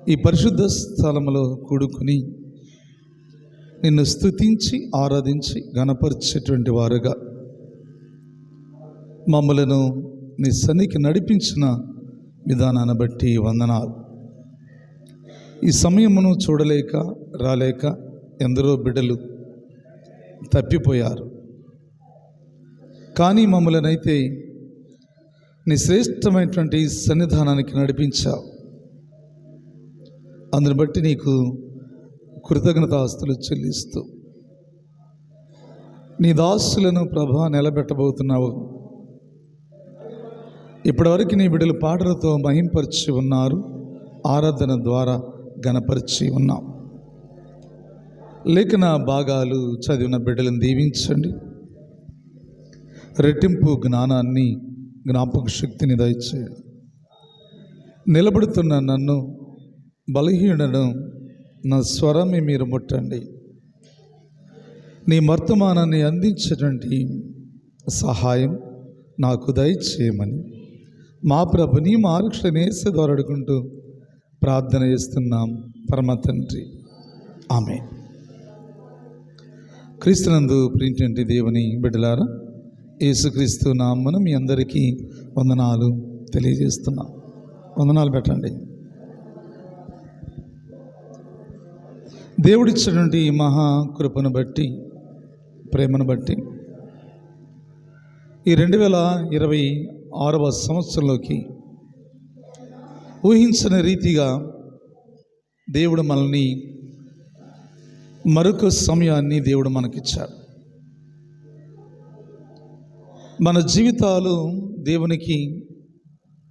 ఈ పరిశుద్ధ స్థలములో కూడుకుని నిన్ను స్తుతించి ఆరాధించి ఘనపరిచేటువంటి వారుగా మమ్మలను నీ సన్నిధికి నడిపించిన విధానాన్ని బట్టి వందనాలు. ఈ సమయమును చూడలేక రాలేక ఎందరో బిడ్డలు తప్పిపోయారు. కానీ మమ్మల్నైతే నీ శ్రేష్టమైనటువంటి సన్నిధానానికి నడిపించావు. అందుని బట్టి నీకు కృతజ్ఞతాస్తులు చెల్లిస్తూ నీ దాసులను ప్రభా నిలబెట్టబోతున్నావు. ఇప్పటివరకు నీ బిడ్డలు పాటలతో మహింపరిచి ఉన్నారు, ఆరాధన ద్వారా ఘనపరిచి ఉన్నాం. లేఖన భాగాలు చదివిన బిడ్డలను దీవించండి. రెట్టింపు జ్ఞానాన్ని, జ్ఞాపక శక్తిని దయచేయండి. నిలబడుతున్న నన్ను బలహీనను నా స్వరాన్ని మీరు ముట్టండి. నీ వర్తమానాన్ని అందించేటువంటి సహాయం నాకు దయచేయమని మా ప్రభుని మా రక్షణ యేసు ద్వారా అడుగుంటూ ప్రార్థన చేస్తున్నాం పరమ తండ్రి, ఆమేన్. క్రీస్తునందు ప్రియమైనటువంటి దేవుని బిడ్డలారా, యేసుక్రీస్తు నామమున మీ అందరికీ వందనాలు తెలియజేస్తున్నాం. వందనాలు పెట్టండి. దేవుడిచ్చినటువంటి మహా కృపను బట్టి, ప్రేమను బట్టి ఈ 2026వ సంవత్సరంలోకి ఊహించని రీతిగా దేవుడు మనల్ని మరొక సమయాన్ని దేవుడు మనకిచ్చాడు. మన జీవితాలు దేవునికి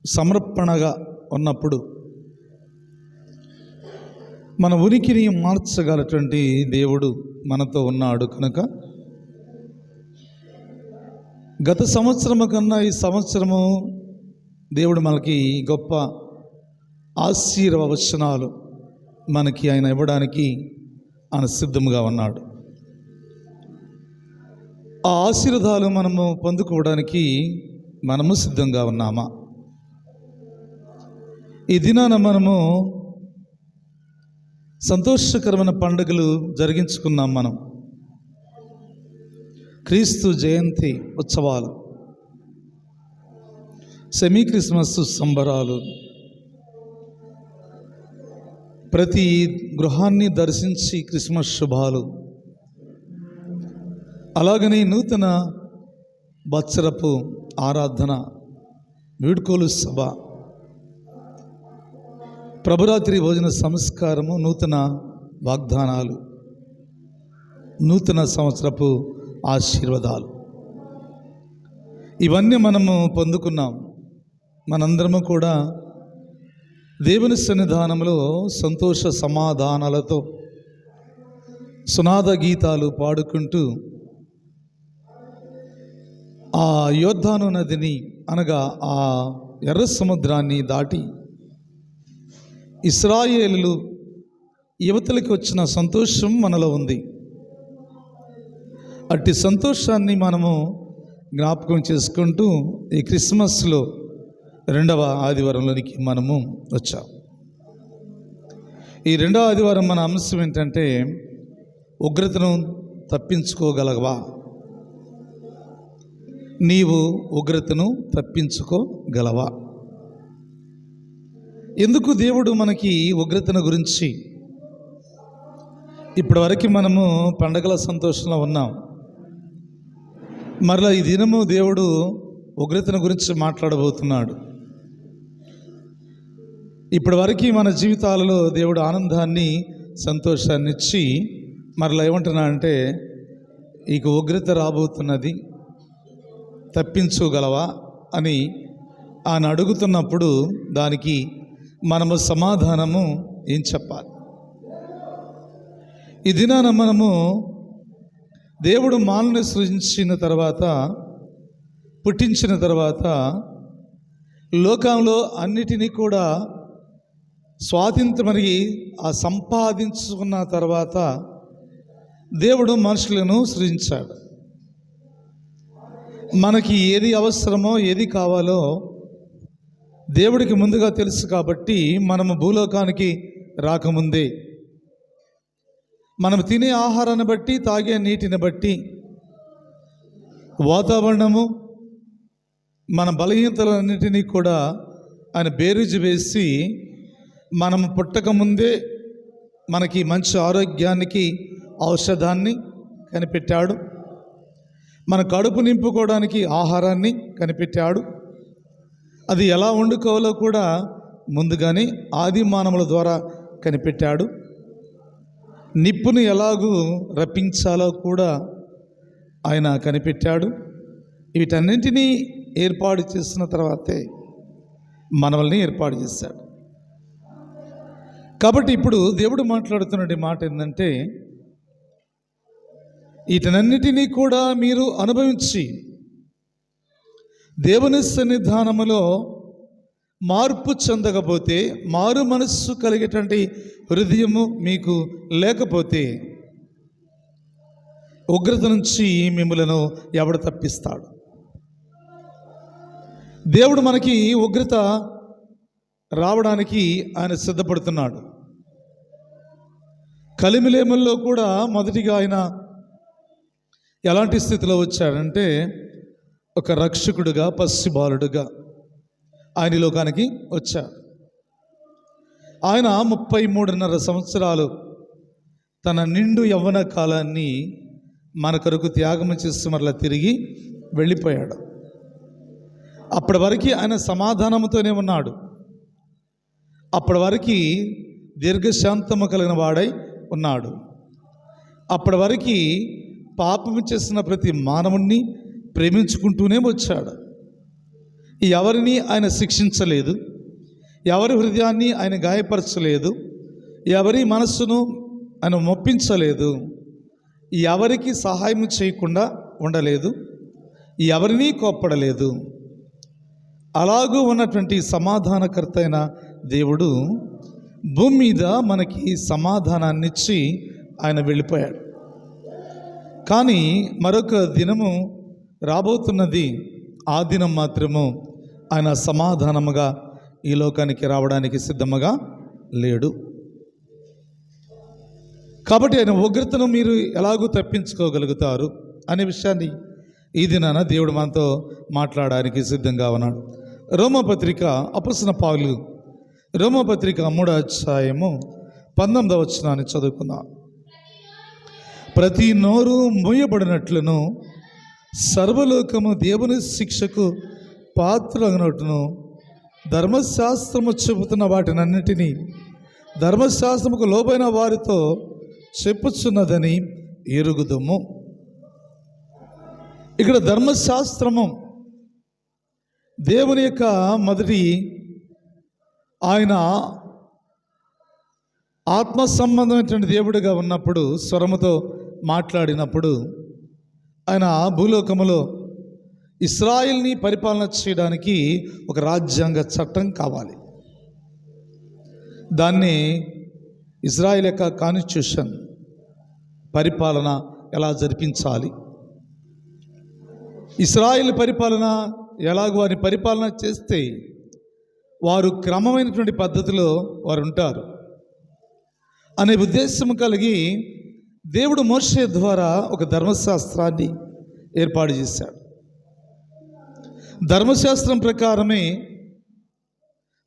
సమర్పణగా ఉన్నప్పుడు మన ఉనికిని మార్చగలటువంటి దేవుడు మనతో ఉన్నాడు. కనుక గత సంవత్సరము కన్నా ఈ సంవత్సరము దేవుడు మనకి గొప్ప ఆశీర్వచనాలు మనకి ఆయన ఇవ్వడానికి ఆయన సిద్ధంగా ఉన్నాడు. ఆ ఆశీర్వాదాలు మనము పొందుకోవడానికి మనము సిద్ధంగా ఉన్నామా? ఈ దినాన మనము సంతోషకరమైన పండుగలు జరిగించుకున్నాం. మనం క్రీస్తు జయంతి ఉత్సవాలు, సెమీ క్రిస్మస్ సంబరాలు, ప్రతి గృహాన్ని దర్శించి క్రిస్మస్ శుభాలు, అలాగనే నూతన వత్సరపు ఆరాధన, వీడ్కోలు సభ, ప్రభురాత్రి భోజన సంస్కారము, నూతన వాగ్దానాలు, నూతన సంవత్సరపు ఆశీర్వాదాలు, ఇవన్నీ మనము పొందుకున్నాం. మనందరము కూడా దేవుని సన్నిధానంలో సంతోష సమాధానాలతో సునాద గీతాలు పాడుకుంటూ ఆ యోర్దాను నదిని, అనగా ఆ ఎర్ర సముద్రాన్ని దాటి ఇశ్రాయేలు యువతలకి వచ్చిన సంతోషం మనలో ఉంది. అట్టి సంతోషాన్ని మనము జ్ఞాపకం చేసుకుంటూ ఈ క్రిస్మస్లో 2వ ఆదివారంలోనికి మనము వచ్చాం. ఈ 2వ ఆదివారం మన అంశం ఏంటంటే, ఉగ్రతను తప్పించుకోగలవా? నీవు ఉగ్రతను తప్పించుకోగలవా? ఎందుకు దేవుడు మనకి ఉగ్రతను గురించి, ఇప్పటివరకు మనము పండగల సంతోషంలో ఉన్నాం. మరలా ఈ దినము దేవుడు ఉగ్రతను గురించి మాట్లాడబోతున్నాడు. ఇప్పటివరకు మన జీవితాలలో దేవుడు ఆనందాన్ని, సంతోషాన్ని ఇచ్చి మరలా ఏమంటున్నా అంటే, ఇక ఉగ్రత రాబోతున్నది, తప్పించుగలవా అని ఆయన అడుగుతున్నప్పుడు దానికి మనము సమాధానము ఏం చెప్పాలి? ఈ దినాన మనము దేవుడు మానవుని సృజించిన తర్వాత, పుట్టించిన తర్వాత, లోకంలో అన్నిటినీ కూడా స్వాతంత్రమని ఆ సంపాదించుకున్న తర్వాత దేవుడు మనుషులను సృజించాడు. మనకి ఏది అవసరమో, ఏది కావాలో దేవుడికి ముందుగా తెలుసు. కాబట్టి మనము భూలోకానికి రాకముందే మనం తినే ఆహారాన్ని బట్టి, తాగే నీటిని బట్టి, వాతావరణము, మన బలహీనతలన్నిటినీ కూడా ఆయన బేరీజు వేసి మనం పుట్టకముందే మనకి మంచి ఆరోగ్యానికి ఔషధాన్ని కనిపెట్టాడు. మన కడుపు నింపుకోవడానికి ఆహారాన్ని కనిపెట్టాడు. అది ఎలా వండుకోవాలో కూడా ముందుగానే ఆది మానవుల ద్వారా కనిపెట్టాడు. నిప్పును ఎలాగూ రప్పించాలో కూడా ఆయన కనిపెట్టాడు. వీటన్నింటినీ ఏర్పాటు చేసిన తర్వాతే మనల్ని ఏర్పాటు చేశాడు. కాబట్టి ఇప్పుడు దేవుడు మాట్లాడుతున్న మాట ఏంటంటే, వీటన్నిటినీ కూడా మీరు అనుభవించి దేవుని సన్నిధానములో మార్పు చెందకపోతే, మారు మనస్సు కలిగేటువంటి హృదయము మీకు లేకపోతే, ఉగ్రత నుంచి మిమ్మలను ఎవడు తప్పిస్తాడు? దేవుడు మనకి ఉగ్రత రావడానికి ఆయన సిద్ధపడుతున్నాడు. కలిమిలేముల్లో కూడా మొదటిగా ఆయన ఎలాంటి స్థితిలో వచ్చాడంటే, ఒక రక్షకుడుగా, పసిబాలుడుగా ఆయన లోకానికి వచ్చాడు. ఆయన 33.5 సంవత్సరాలు తన నిండు యవ్వన కాలాన్ని మన కొరకు త్యాగం చేసి మరలా తిరిగి వెళ్ళిపోయాడు. అప్పటి వరకు ఆయన సమాధానంతోనే ఉన్నాడు. అప్పటి వరకు దీర్ఘశాంతము కలిగిన వాడై ఉన్నాడు. అప్పటి వరకు పాపము చేసిన ప్రతి మానవుణ్ణి ప్రేమించుకుంటూనే వచ్చాడు. ఎవరిని ఆయన శిక్షించలేదు, ఎవరి హృదయాన్ని ఆయన గాయపరచలేదు, ఎవరి మనస్సును ఆయన మొప్పించలేదు, ఎవరికి సహాయం చేయకుండా ఉండలేదు, ఎవరినీ కోప్పడలేదు. అలాగూ ఉన్నటువంటి సమాధానకర్త అయిన దేవుడు భూమి మీద మనకి సమాధానాన్నిచ్చి ఆయన వెళ్ళిపోయాడు. కానీ మరొక దినము రాబోతున్నది. ఆ దినం మాత్రము ఆయన సమాధానముగా ఈ లోకానికి రావడానికి సిద్ధముగా లేడు. కాబట్టి ఆయన ఉగ్రతను మీరు ఎలాగూ తప్పించుకోగలుగుతారు అనే విషయాన్ని ఈ దినాన దేవుడు మనతో మాట్లాడడానికి సిద్ధంగా ఉన్నాడు. రోమపత్రిక అపొస్తలుడైన పౌలు రోమపత్రిక 3వ అధ్యాయము 19వ వచనాన్ని చదువుకుందాం. ప్రతి నోరు మూయబడినట్లును సర్వలోకము దేవుని శిక్షకు పాత్రలగునట్టును ధర్మశాస్త్రము చెబుతున్న వాటినన్నిటినీ ధర్మశాస్త్రముకు లోబైన వారితో చెప్పుచున్నదని ఎరుగుదము. ఇక్కడ ధర్మశాస్త్రము దేవుని యొక్క మొదటి ఆయన ఆత్మ సంబంధమైనటువంటి దేవుడిగా ఉన్నప్పుడు, స్వరముతో మాట్లాడినప్పుడు ఆయన భూలోకములో ఇశ్రాయేల్ని పరిపాలన చేయడానికి ఒక రాజ్యాంగ చట్టం కావాలి. దాన్ని ఇజ్రాయెల్ యొక్క కాన్స్టిట్యూషన్, పరిపాలన ఎలా జరిపించాలి, ఇశ్రాయేల్ పరిపాలన ఎలాగో వారి పరిపాలన చేస్తే వారు క్రమమైనటువంటి పద్ధతిలో వారు ఉంటారు అనే ఉద్దేశం కలిగి దేవుడు మోషే ద్వారా ఒక ధర్మశాస్త్రాన్ని ఏర్పాటు చేశాడు. ధర్మశాస్త్రం ప్రకారమే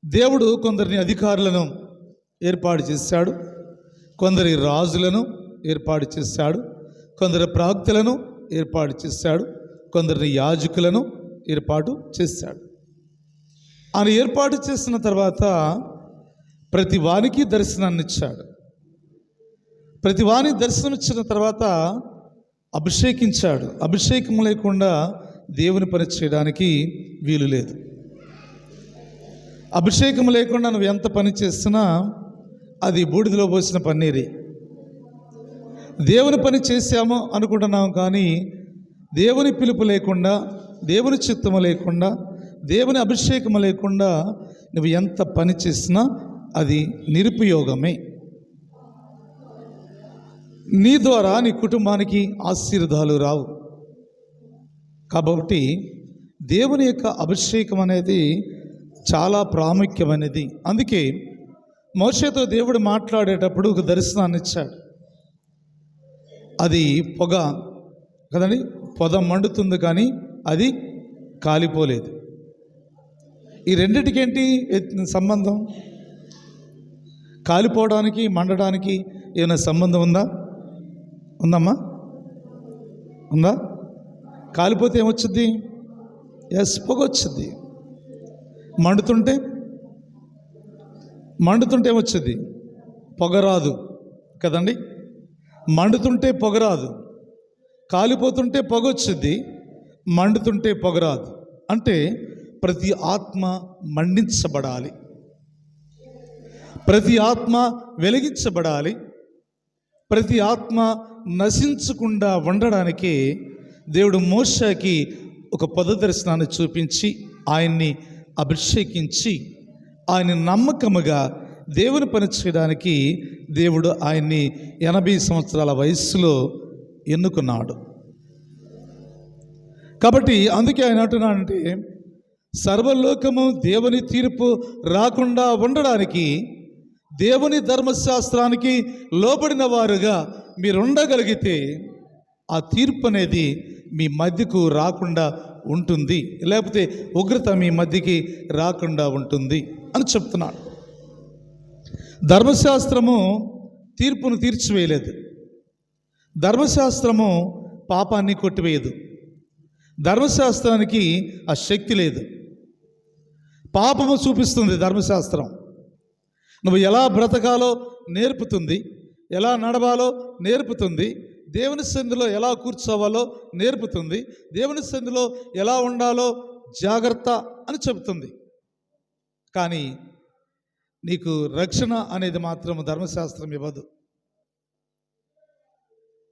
దేవుడు కొందరిని అధికారులను ఏర్పాటు చేశాడు, కొందరి రాజులను ఏర్పాటు చేశాడు, కొందరు ప్రవక్తలను ఏర్పాటు చేశాడు, కొందరిని యాజకులను ఏర్పాటు చేశాడు. ఆయన ఏర్పాటు చేసిన తర్వాత ప్రతి వానికి దర్శనాన్ని ఇచ్చాడు. ప్రతి వానికి దర్శనం ఇచ్చిన తర్వాత అభిషేకించాడు. అభిషేకం లేకుండా దేవుని పని చేయడానికి వీలు లేదు. అభిషేకం లేకుండా నువ్వు ఎంత పని చేసినా అది బూడిదలో పోసిన పన్నీరే. దేవుని పని చేశాము అనుకుంటున్నాం, కానీ దేవుని పిలుపు లేకుండా, దేవుని చిత్తము లేకుండా, దేవుని అభిషేకము లేకుండా నువ్వు ఎంత పని చేసినా అది నిరుపయోగమే. నీ ద్వారా నీ కుటుంబానికి ఆశీర్వాదాలు రావు. కాబట్టి దేవుని యొక్క అభిషేకం అనేది చాలా ప్రాముఖ్యమైనది. అందుకే మోషేతో దేవుడు మాట్లాడేటప్పుడు ఒక దర్శనాన్ని ఇచ్చాడు. అది పొగ కదండి, పొద మండుతుంది కానీ అది కాలిపోలేదు. ఈ రెండిటికేంటి సంబంధం? కాలిపోవడానికి మండడానికి ఏమైనా సంబంధం ఉందమ్మా? ఉందా? కాలిపోతే ఏమొచ్చుద్ది? పొగ వచ్చింది. మండుతుంటే ఏమొచ్చుద్ది? పొగ రాదు కదండి. మండుతుంటే పొగ రాదు, కాలిపోతుంటే పొగ వచ్చింది, మండుతుంటే పొగ రాదు. అంటే ప్రతి ఆత్మ మండించబడాలి, ప్రతి ఆత్మ వెలిగించబడాలి, ప్రతి ఆత్మ నశించకుండా ఉండడానికి దేవుడు మోషేకి ఒక పొద దర్శనాన్ని చూపించి ఆయన్ని అభిషేకించి ఆయన నమ్మకముగా దేవుని పని చేయడానికి దేవుడు ఆయన్ని 80 సంవత్సరాల వయస్సులో ఎన్నుకున్నాడు. కాబట్టి అందుకే ఆయన అంటున్నాడంటే, సర్వలోకము దేవుని తీర్పు రాకుండా ఉండడానికి, దేవుని ధర్మశాస్త్రానికి లోబడిన వారుగా మీరు ఉండగలిగితే ఆ తీర్పు అనేది మీ మధ్యకు రాకుండా ఉంటుంది, లేకపోతే ఉగ్రత మీ మధ్యకి రాకుండా ఉంటుంది అని చెప్తున్నాడు. ధర్మశాస్త్రము తీర్పును తీర్చివేయలేదు, ధర్మశాస్త్రము పాపాన్ని కొట్టివేయదు, ధర్మశాస్త్రానికి ఆ శక్తి లేదు. పాపము చూపిస్తుంది ధర్మశాస్త్రం, నువ్వు ఎలా బ్రతకాలో నేర్పుతుంది, ఎలా నడవాలో నేర్పుతుంది, దేవుని సన్నిధిలో ఎలా కూర్చోవాలో నేర్పుతుంది, దేవుని సన్నిధిలో ఎలా ఉండాలో జాగ్రత్త అని చెబుతుంది. కానీ నీకు రక్షణ అనేది మాత్రం ధర్మశాస్త్రం ఇవ్వదు.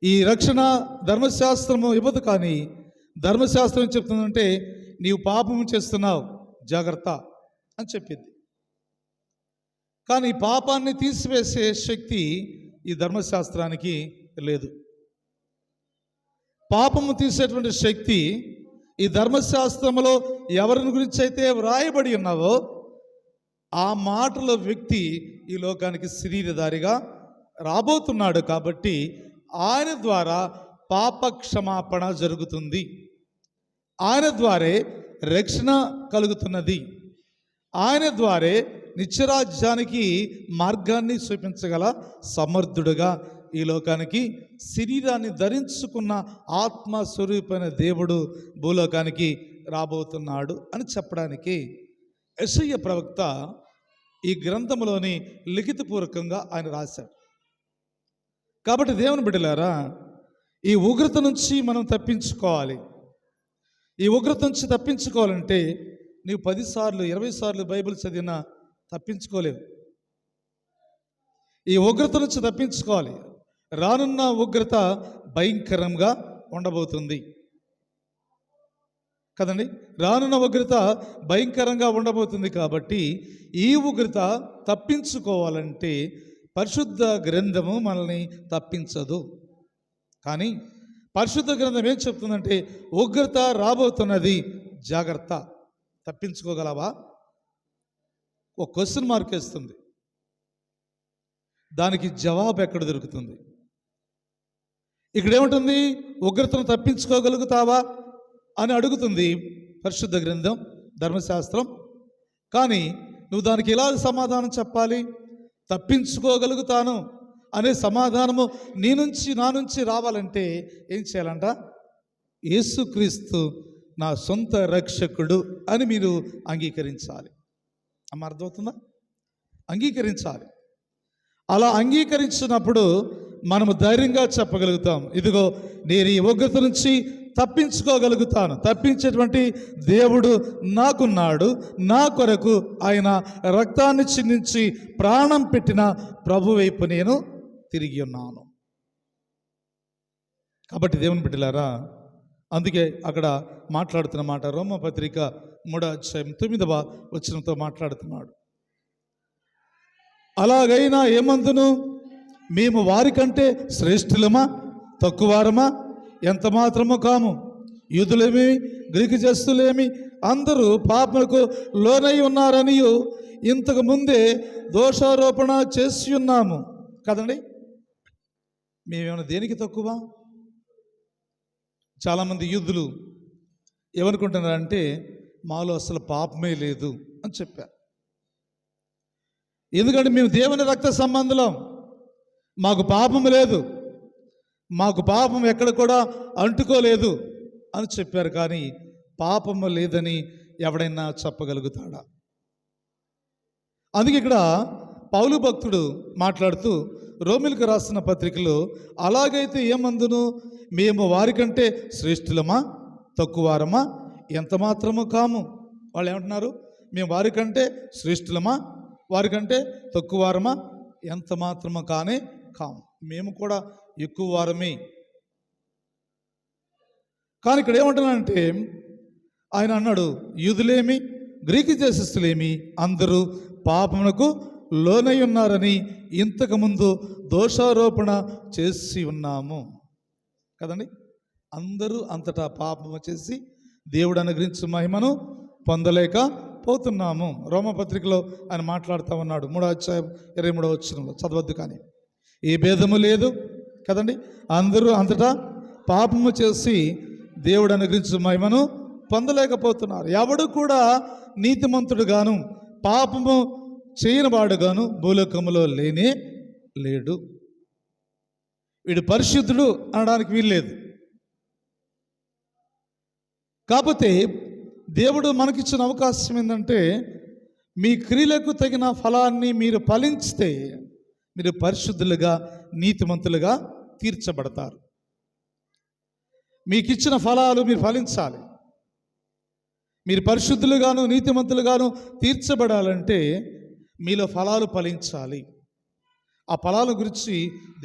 ఈ రక్షణ ధర్మశాస్త్రము ఇవ్వదు. కానీ ధర్మశాస్త్రం ఏం చెప్తుందంటే, నీవు పాపము చేస్తున్నావు జాగ్రత్త అని చెప్పింది. కానీ పాపాన్ని తీసివేసే శక్తి ఈ ధర్మశాస్త్రానికి లేదు. పాపము తీసేటువంటి శక్తి ఈ ధర్మశాస్త్రంలో ఎవరిని గురించి అయితే వ్రాయబడి ఉన్నావో ఆ మాటల వ్యక్తి ఈ లోకానికి శరీరధారిగా రాబోతున్నాడు. కాబట్టి ఆయన ద్వారా పాప క్షమాపణ జరుగుతుంది, ఆయన ద్వారే రక్షణ కలుగుతున్నది, ఆయన ద్వారే నిత్యరాజ్యానికి మార్గాన్ని చూపించగల సమర్థుడుగా ఈ లోకానికి శరీరాన్ని ధరించుకున్న ఆత్మస్వరూపైన దేవుడు భూలోకానికి రాబోతున్నాడు అని చెప్పడానికి యెషయా ప్రవక్త ఈ గ్రంథంలోని లిఖితపూర్వకంగా ఆయన రాశాడు. కాబట్టి దేవుని బిడ్డలారా, ఈ ఉగ్రత నుంచి మనం తప్పించుకోవాలి. ఈ ఉగ్రత నుంచి తప్పించుకోవాలంటే నీవు 10 సార్లు 20 సార్లు బైబిల్ చదివినా తప్పించుకోలేవు. ఈ ఉగ్రత నుంచి తప్పించుకోవాలి. రానున్న ఉగ్రత భయంకరంగా ఉండబోతుంది కదండి. రానున్న ఉగ్రత భయంకరంగా ఉండబోతుంది. కాబట్టి ఈ ఉగ్రత తప్పించుకోవాలంటే పరిశుద్ధ గ్రంథము మనల్ని తప్పించదు. కానీ పరిశుద్ధ గ్రంథం ఏం చెప్తుందంటే, ఉగ్రత రాబోతున్నది, జాగ్రత్త. తప్పించుకోగలవా? ఒక క్వశ్చన్ మార్క్ వేస్తుంది. దానికి జవాబు ఎక్కడ దొరుకుతుంది? ఇక్కడ ఏముంటుంది? ఉగ్రతను తప్పించుకోగలుగుతావా అని అడుగుతుంది పరిశుద్ధ గ్రంథం, ధర్మశాస్త్రం. కానీ నువ్వు దానికి ఎలా సమాధానం చెప్పాలి? తప్పించుకోగలుగుతాను అనే సమాధానము నా నుంచి రావాలంటే ఏం చేయాలంట? యేసుక్రీస్తు నా సొంత రక్షకుడు అని మీరు అంగీకరించాలి. అమ్మ, అర్థమవుతుందా? అంగీకరించాలి. అలా అంగీకరించినప్పుడు మనము ధైర్యంగా చెప్పగలుగుతాం, ఇదిగో నేను ఈ ఉగ్రత నుంచి తప్పించుకోగలుగుతాను, తప్పించేటువంటి దేవుడు నాకున్నాడు, నా కొరకు ఆయన రక్తాన్ని చిందించి ప్రాణం పెట్టిన ప్రభు వైపు నేను తిరిగి ఉన్నాను. కాబట్టి దేవుని బిడ్డలారా, అందుకే అక్కడ మాట్లాడుతున్న మాట రోమపత్రిక 3:9 వచనంతో మాట్లాడుతున్నాడు. అలాగైనా ఏమందును, మేము వారికంటే శ్రేష్ఠులమా తక్కువారమా? ఎంత మాత్రము కాము. యూదులేమి గ్రీకు జస్తులేమి అందరూ పాపములకు లోనై ఉన్నారనియు ఇంతకు ముందే దోషారోపణ చేసి ఉన్నాము కదండి. మేమేమైనా దేనికి తక్కువ? చాలామంది యూదులు ఏమనుకుంటున్నారంటే మాలో అసలు పాపమే లేదు అని చెప్పారు. ఎందుకంటే మేము దేవుని రక్త సంబంధులం, మాకు పాపం లేదు, మాకు పాపం ఎక్కడ కూడా అంటుకోలేదు అని చెప్పారు. కానీ పాపము లేదని ఎవడైనా చెప్పగలుగుతాడా? అందుకే ఇక్కడ పౌలు భక్తుడు మాట్లాడుతూ రోమిలకు రాసిన పత్రికలో, అలాగైతే ఏమందును, మేము వారికంటే శ్రేష్ఠులమా తక్కువారమా? ఎంత మాత్రము కాము. వాళ్ళు ఏమంటున్నారు? మేము వారికంటే శ్రేష్ఠులమా, వారికంటే తక్కువారమా? ఎంత మాత్రము కానే కాము, మేము కూడా ఎక్కువ వారమే. కానీ ఇక్కడ ఏమంటున్నానంటే ఆయన అన్నాడు, యూదులేమి గ్రీకు దేశస్థులేమి అందరూ పాపమునకు లోనై ఉన్నారని ఇంతకుముందు దోషారోపణ చేసి ఉన్నాము కదండి. అందరూ అంతటా పాపము చేసి దేవుడు అనుగ్రహించు మహిమను పొందలేకపోతున్నాము. రోమపత్రికలో ఆయన మాట్లాడుతూ ఉన్నాడు, 3వ అధ్యాయం 23వ వచనంలో, చదవద్దు కానీ. ఏ భేదము లేదు కదండి. అందరూ అంతటా పాపము చేసి దేవుడు అనుగ్రహించు మహిమను పొందలేకపోతున్నారు. ఎవడు కూడా నీతిమంతుడుగాను పాపము చేయనివాడుగాను భూలోకములో లేనే లేడు. వీడు పరిశుద్ధుడు అనడానికి వీల్లేదు. కాకపోతే దేవుడు మనకిచ్చిన అవకాశం ఏంటంటే, మీ క్రియలకు తగిన ఫలాన్ని మీరు ఫలించితే మీరు పరిశుద్ధులుగా నీతిమంతులుగా తీర్చబడతారు. మీకు ఇచ్చిన ఫలాలు మీరు ఫలించాలి. మీరు పరిశుద్ధులుగాను నీతిమంతులుగాను తీర్చబడాలంటే మీలో ఫలాలు ఫలించాలి. ఆ ఫలాల గురించి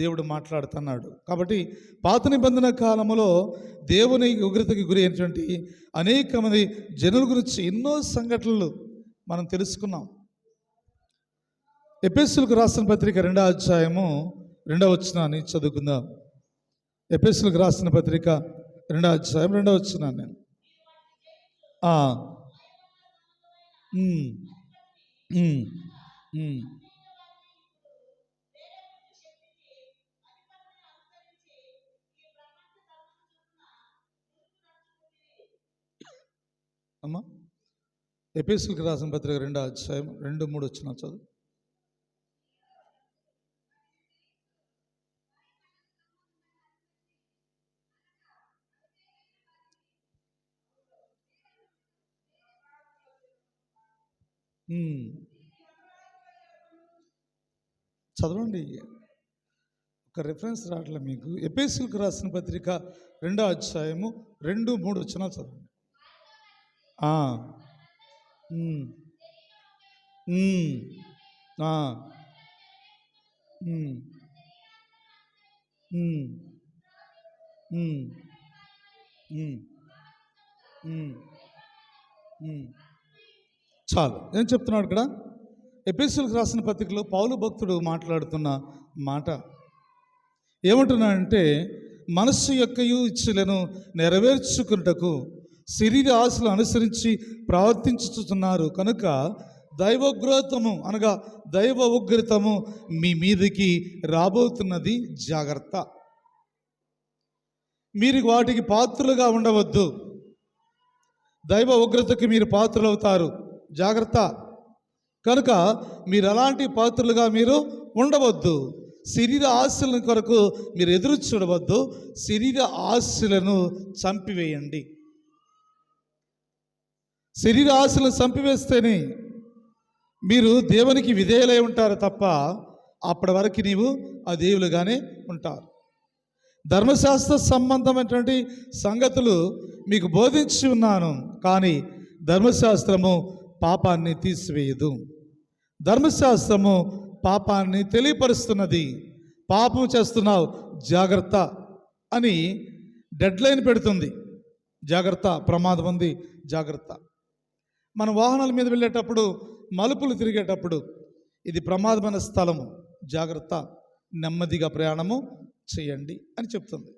దేవుడు మాట్లాడుతున్నాడు. కాబట్టి పాత నిబంధన కాలంలో దేవుని ఉగ్రతకి గురి అయినటువంటి అనేక మంది జనుల గురించి ఎన్నో సంఘటనలు మనం తెలుసుకున్నాం. ఎఫెసీయులకు రాసిన పత్రిక 2వ అధ్యాయము 2వ వచనాన్ని చదువుకుందాం. ఎఫెసీయులకు రాసిన పత్రిక 2వ అధ్యాయం 2వ వచనాన్ని నేను అమ్మా, ఎఫెసీయులకు రాసిన పత్రిక 2వ అధ్యాయం 2, 3 వచనాలు చదువు. చదవండి, ఒక రిఫరెన్స్ రావట్లే మీకు. ఎఫెసీయులకు రాసిన పత్రిక 2వ అధ్యాయము 2, 3 వచనాలు చదవండి. చాలు. ఏం చెప్తున్నాడు ఇక్కడ? ఎఫెసీయులకు రాసిన పత్రికలో పౌలు భక్తుడు మాట్లాడుతున్న మాట ఏమంటున్నాడంటే, మనస్సు యొక్క ఇచ్ఛలను నెరవేర్చుకున్నటకు శరీర ఆశలు అనుసరించి ప్రవర్తించుతున్నారు కనుక దైవోగ్రతము అనగా దైవ ఉగ్రతము మీ మీదకి రాబోతున్నది, జాగ్రత్త. మీరు వాటికి పాత్రులుగా ఉండవద్దు. దైవ ఉగ్రతకి మీరు పాత్రులవుతారు, జాగ్రత్త. కనుక మీరు అలాంటి పాత్రలుగా మీరు ఉండవద్దు. శరీర ఆశల కొరకు మీరు ఎదురు చూడవద్దు. శరీర ఆశలను చంపివేయండి. శరీర ఆశలను చంపివేస్తేనే మీరు దేవునికి విధేయులై ఉంటారు తప్ప అప్పటి వరకు నీవు ఆ దేవులుగానే ఉంటారు. ధర్మశాస్త్ర సంబంధమైనటువంటి సంగతులు మీకు బోధించి ఉన్నాను, కానీ ధర్మశాస్త్రము పాపాన్ని తీసివేయదు. ధర్మశాస్త్రము పాపాన్ని తెలియపరుస్తున్నది. పాపం చేస్తున్నావు, జాగ్రత్త అని డెడ్ లైన్ పెడుతుంది. జాగ్రత్త, ప్రమాదం ఉంది, జాగ్రత్త. మన వాహనాల మీద వెళ్ళేటప్పుడు, మలుపులు తిరిగేటప్పుడు, ఇది ప్రమాదమైన స్థలము, జాగ్రత్త, నెమ్మదిగా ప్రయాణము చేయండి అని చెప్తుంది.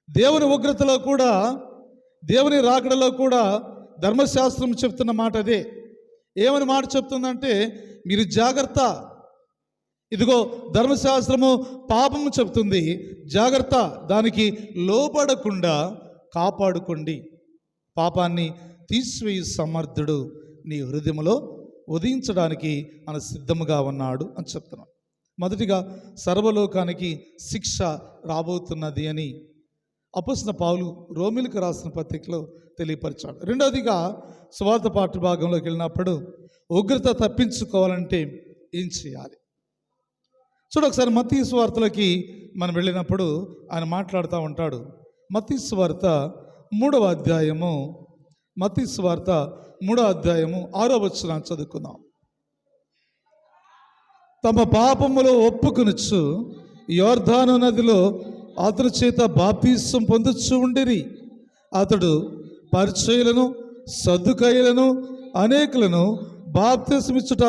దేవుని ఉగ్రతలో కూడా, దేవుని రాకడలో కూడా ధర్మశాస్త్రం చెప్తున్న మాట అదే. ఏమని మాట చెప్తుందంటే, మీరు జాగ్రత్త, ఇదిగో ధర్మశాస్త్రము పాపము చెప్తుంది, జాగ్రత్త, దానికి లోబడకుండా కాపాడుకోండి. పాపాన్ని తీసివేయి సమర్థుడు నీ హృదయములో ఉదయించడానికి ఆయన సిద్ధముగా ఉన్నాడు అని చెప్తున్నాడు. మొదటిగా సర్వలోకానికి శిక్ష రాబోతున్నది అని అపొస్తలుడైన పౌలు రోమీయులకు రాసిన పత్రికలో తెలియపరిచాడు. రెండవదిగా సువార్త పాఠ్య భాగంలోకి వెళ్ళినప్పుడు ఉగ్రత తప్పించుకోవాలంటే ఏం చేయాలి? ఒకసారి మత్తయి సువార్తలోకి మనం వెళ్ళినప్పుడు ఆయన మాట్లాడుతూ ఉంటాడు. మత్తయి సువార్త 3వ అధ్యాయము, మత్తయి సువార్త 3వ అధ్యాయము 6వ వచనం చదువుకుందాం. తమ పాపములో ఒప్పుకొనుచు యోర్దాను నదిలో అతని చేత బాప్తిసం పొందుచు ఉండిరి. అతడు పరిచయులను సద్దుకయ్యులను అనేకులను బాప్తిసమిచ్చుట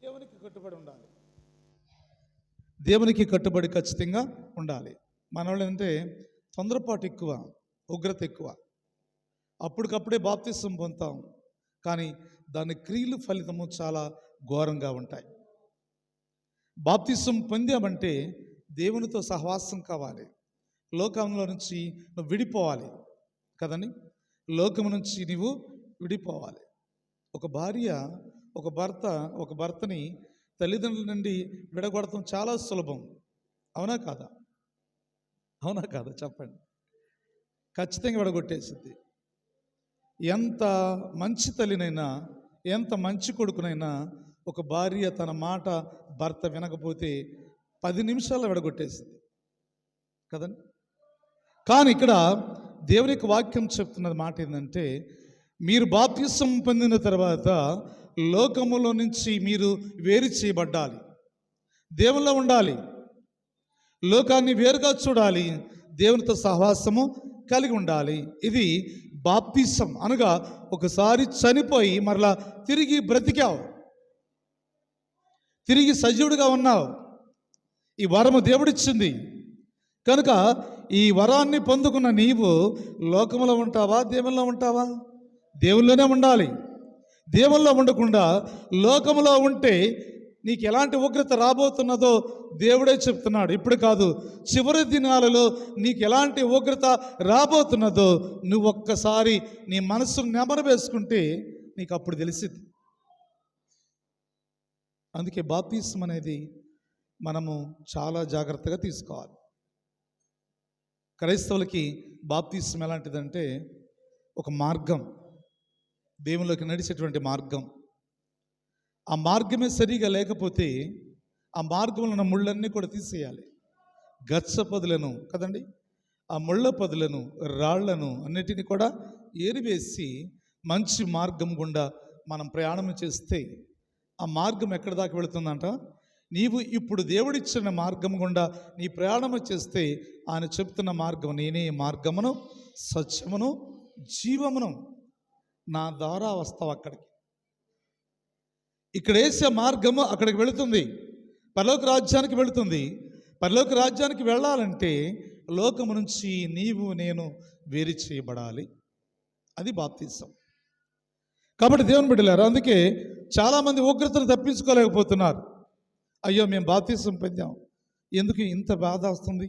దేవునికి కట్టుబడి ఉండాలి. దేవునికి కట్టుబడి ఖచ్చితంగా ఉండాలి. మనవాళ్ళు అంటే తొందరపాటు ఎక్కువ, ఉగ్రత ఎక్కువ. అప్పటికప్పుడే బాప్తిసం పొందుతాం, కానీ దాని క్రియలు ఫలితము చాలా ఘోరంగా ఉంటాయి. బాప్తిసం పొందామంటే దేవునితో సహవాసం కావాలి, లోకంలో నుంచి నువ్వు విడిపోవాలి కదండి. లోకము నుంచి నువ్వు విడిపోవాలి. ఒక భార్య ఒక భర్తని తల్లిదండ్రుల నుండి విడగొడటం చాలా సులభం, అవునా కాదా? అవునా కాదా చెప్పండి. ఖచ్చితంగా విడగొట్టేసింది. ఎంత మంచి తల్లినైనా, ఎంత మంచి కొడుకునైనా ఒక భార్య తన మాట భర్త వినకపోతే 10 నిమిషాల్లో విడగొట్టేసింది కదండి. కానీ ఇక్కడ దేవుని యొక్క వాక్యం చెప్తున్న మాట ఏంటంటే, మీరు బాప్తిసం పొందిన తర్వాత లోకములో నుంచి మీరు వేరు చేయబడ్డాలి, దేవుల్లో ఉండాలి, లోకాన్ని వేరుగా చూడాలి, దేవునితో సహవాసము కలిగి ఉండాలి. ఇది బాప్తిసం అనగా ఒకసారి చనిపోయి మరలా తిరిగి బ్రతికావు, తిరిగి సజీవుడిగా ఉన్నావు. ఈ వరము దేవుడిచ్చింది కనుక ఈ వరాన్ని పొందుకున్న నీవు లోకములో ఉంటావా, దేవుల్లో ఉంటావా? దేవుల్లోనే ఉండాలి. దేవుల్లో ఉండకుండా లోకములో ఉంటే నీకు ఎలాంటి ఉగ్రత రాబోతున్నదో దేవుడే చెప్తున్నాడు. ఇప్పుడు కాదు, చివరి దినాలలో నీకు ఎలాంటి ఉగ్రత రాబోతున్నదో నువ్వు ఒక్కసారి నీ మనస్సును నెమరు వేసుకుంటే నీకు అప్పుడు తెలిసింది. అందుకే బాప్తిసం అనేది మనము చాలా జాగ్రత్తగా తీసుకోవాలి. క్రైస్తవులకి బాప్తిసం ఎలాంటిదంటే ఒక మార్గం, దేవుళ్ళకి నడిచేటువంటి మార్గం. ఆ మార్గమే సరిగా లేకపోతే ఆ మార్గంలో ఉన్న ముళ్ళన్నీ కూడా తీసేయాలి. గచ్చ పదులను కదండి, ఆ ముళ్ళ పదులను, రాళ్లను అన్నిటినీ కూడా ఏరివేసి మంచి మార్గం గుండా మనం ప్రయాణం చేస్తే ఆ మార్గం ఎక్కడి దాకా వెళుతుందంట? నీవు ఇప్పుడు దేవుడిచ్చిన మార్గం గుండా నీ ప్రయాణం చేస్తే ఆయన చెప్తున్న మార్గం, నేనే మార్గమును సత్యమును జీవమును, నా ద్వారా వస్తావు అక్కడికి. ఇక్కడ వేసే మార్గము అక్కడికి వెళుతుంది, పరలోక రాజ్యానికి వెళుతుంది. పరలోక రాజ్యానికి వెళ్ళాలంటే లోకము నుంచి నీవు నేను వేరు చేయబడాలి. అది బాప్తిసం. కాబట్టి దేవుని బిడ్డలారా, అందుకే చాలామంది ఉగ్రతను తప్పించుకోలేకపోతున్నారు. అయ్యో మేము బాప్తిసం పొందాం, ఎందుకు ఇంత బాధ వస్తుంది,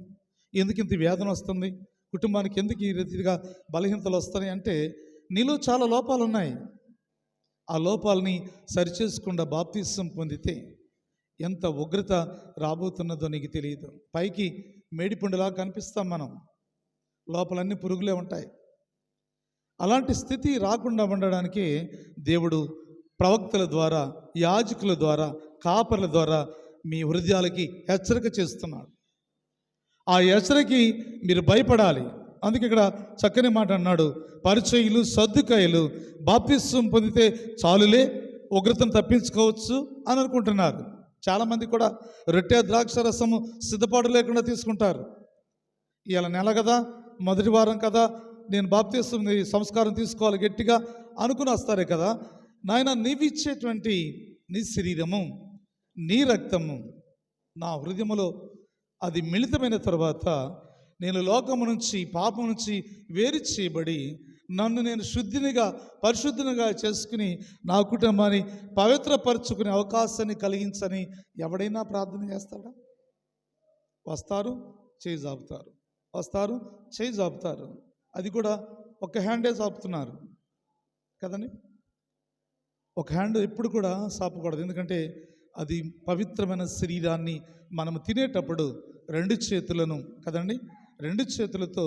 ఎందుకు ఇంత వేదన వస్తుంది, కుటుంబానికి ఎందుకు ఈ రీతిగా బలహీనతలు వస్తున్నాయి అంటే నీలో చాలా లోపాలు ఉన్నాయి. ఆ లోపాలని సరిచేసుకుండా బాప్తిసం పొందితే ఎంత ఉగ్రత రాబోతున్నదో నీకు తెలియదు. పైకి మేడిపండులా కనిపిస్తాం మనం, లోపలన్నీ పురుగులే ఉంటాయి. అలాంటి స్థితి రాకుండా ఉండడానికి దేవుడు ప్రవక్తల ద్వారా, యాజకుల ద్వారా, కాపర్ల ద్వారా మీ హృదయాలకి హెచ్చరిక చేస్తున్నాడు. ఆ హెచ్చరికకి మీరు భయపడాలి. అందుకే ఇక్కడ చక్కని మాట అన్నాడు, పరిచయులు సద్దుకాయలు బాప్తిస్మం పొందితే చాలులే, ఉగ్రతను తప్పించుకోవచ్చు అని అనుకుంటున్నారు. చాలామంది కూడా రొట్టె ద్రాక్ష రసము సిద్ధపాటు లేకుండా తీసుకుంటారు. ఇవాళ నెల కదా, మొదటి వారం కదా, నేను బాప్తిస్మం సంస్కారం తీసుకోవాలి గట్టిగా అనుకుని వస్తారే కదా. నాయన, నీవిచ్చేటువంటి నీ శరీరము, నీ రక్తము నా హృదయములో అది మిళితమైన తర్వాత నేను లోకము నుంచి, పాపం నుంచి వేరు చేయబడి నన్ను నేను శుద్ధినిగా, పరిశుద్ధినిగా చేసుకుని నా కుటుంబాన్ని పవిత్రపరచుకునే అవకాశాన్ని కలిగించని ఎవడైనా ప్రార్థన చేస్తాడా? వస్తారు, చేయి జాపుతారు, వస్తారు, చేయి జాపుతారు. అది కూడా ఒక హ్యాండే జాపుతున్నారు కదండి. ఒక హ్యాండ్ ఎప్పుడు కూడా సాపకూడదు. ఎందుకంటే అది పవిత్రమైన శరీరాన్ని మనం తినేటప్పుడు రెండు చేతులను కదండి, రెండు చేతులతో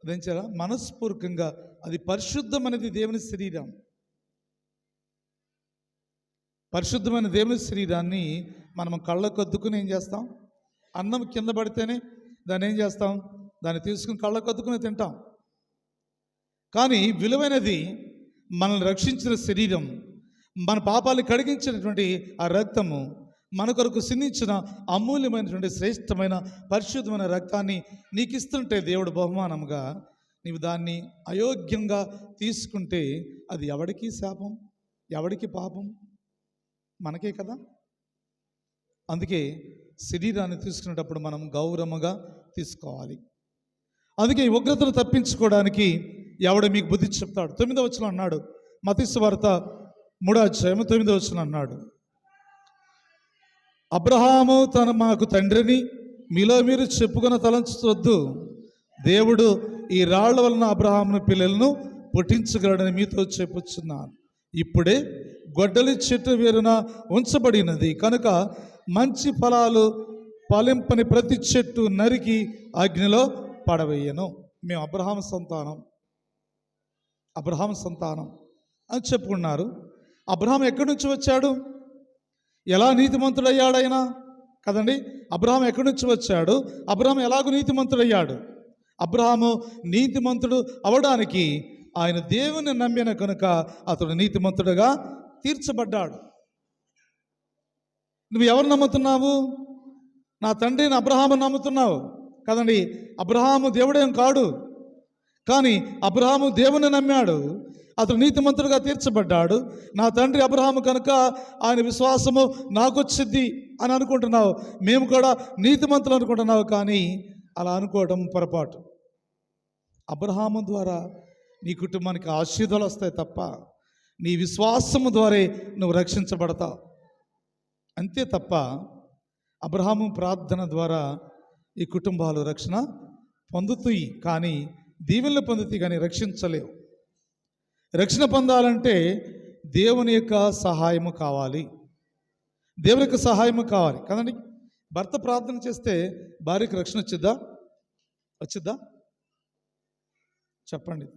అదేం చేయాలి, మనస్పూర్వకంగా. అది పరిశుద్ధమైనది దేవుని శరీరం. పరిశుద్ధమైన దేవుని శరీరాన్ని మనం కళ్ళకొద్దుకుని ఏం చేస్తాం? అన్నం కింద పడితేనే దాన్ని ఏం చేస్తాం? దాన్ని తీసుకుని కళ్ళకొద్దుకుని తింటాం. కానీ విలువైనది మనల్ని రక్షించిన శరీరం, మన పాపాలు కడిగించినటువంటి ఆ రక్తము, మన కొరకు సిందించిన అమూల్యమైనటువంటి శ్రేష్టమైన పరిశుద్ధమైన రక్తాన్ని నీకు ఇస్తుంటే దేవుడు బహుమానంగా, నీవు దాన్ని అయోగ్యంగా తీసుకుంటే అది ఎవడికి శాపం, ఎవడికి పాపం? మనకే కదా. అందుకే శరీరాన్ని తీసుకునేటప్పుడు మనం గౌరవముగా తీసుకోవాలి. అందుకే ఈ ఉగ్రతను తప్పించుకోవడానికి ఎవడు మీకు బుద్ధి చెప్తాడు? 9వ వచనం అన్నాడు, మత్తయి సువార్త 3వ అధ్యాయము 9వ వచనం అన్నాడు, అబ్రహాము తన మాకు తండ్రిని మీలో మీరు చెప్పుకున్న తలంచవద్దు, దేవుడు ఈ రాళ్ల వలన అబ్రహామును పిల్లలను పుట్టించగలడని మీతో చెప్పుచున్నాను. ఇప్పుడే గొడ్డలి చెట్టు వేరున ఉంచబడినది కనుక మంచి ఫలాలు ఫలింపని ప్రతి చెట్టు నరికి అగ్నిలో పడవేయను. మేము అబ్రహాము సంతానం, అబ్రహాము సంతానం అని చెప్పుకున్నారు. అబ్రహాం ఎక్కడి నుంచి వచ్చాడు? ఎలా నీతిమంతుడయ్యాడు ఆయన కదండి. అబ్రహాం ఎక్కడి నుంచి వచ్చాడు? అబ్రహాం ఎలాగో నీతిమంతుడయ్యాడు? అబ్రహాము నీతిమంతుడు అవడానికి ఆయన దేవుని నమ్మిన కనుక అతడు నీతిమంతుడుగా తీర్చబడ్డాడు. నువ్వు ఎవరు నమ్ముతున్నావు? నా తండ్రిని అబ్రహాము నమ్ముతున్నావు కదండి. అబ్రహాము దేవుడేం కాడు, కానీ అబ్రహాము దేవుని నమ్మాడు, అతడు నీతిమంతుడుగా తీర్చబడ్డాడు. నా తండ్రి అబ్రహాము కనుక ఆయన విశ్వాసము నాకు వచ్చింది అని అనుకుంటున్నావు. మేము కూడా నీతిమంతులు అనుకుంటున్నావు, కానీ అలా అనుకోవడం పొరపాటు. అబ్రహాము ద్వారా నీ కుటుంబానికి ఆశీర్వాదాలు వస్తాయి తప్ప నీ విశ్వాసము ద్వారా నువ్వు రక్షించబడతావు అంతే తప్ప అబ్రహాము ప్రార్థన ద్వారా ఈ కుటుంబాలు రక్షణ పొందుతాయి, కానీ దీవెనలు పొందుతాయి, కానీ రక్షించలేవు. రక్షణ పొందాలంటే దేవుని యొక్క సహాయము కావాలి, దేవుని యొక్క సహాయము కావాలి కదండి. భర్త ప్రార్థన చేస్తే భార్యకు రక్షణ వచ్చిద్దా? చెప్పండి.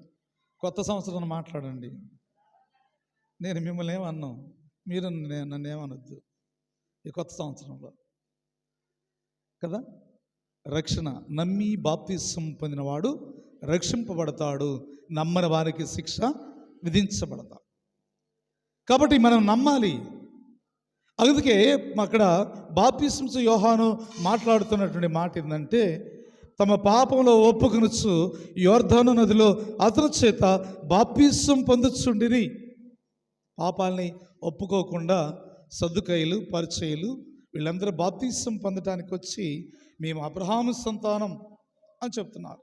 కొత్త సంవత్సరం మాట్లాడండి. నేను మిమ్మల్ని ఏమన్నాను, మీరు నన్ను ఏమనొద్దు ఈ కొత్త సంవత్సరంలో కదా. రక్షణ నమ్మి బాప్తిస్మం పొందినవాడు రక్షింపబడతాడు, నమ్మని వారికి శిక్ష విధించబడతాడు. కాబట్టి మనం నమ్మాలి. అందుకే అక్కడ బాప్తిస్మం యోహాను మాట్లాడుతున్నటువంటి మాట ఏంటంటే, తమ పాపంలో ఒప్పుకొనొచ్చు యోర్దాను నదిలో అతని చేత బాప్తిస్మం పొందుచుండిరి. పాపాలని ఒప్పుకోకుండా సద్దుకాయలు, పరిచయులు వీళ్ళందరూ బాప్తిస్మం పొందడానికి వచ్చి మేము అబ్రహాము సంతానం అని చెప్తున్నారు.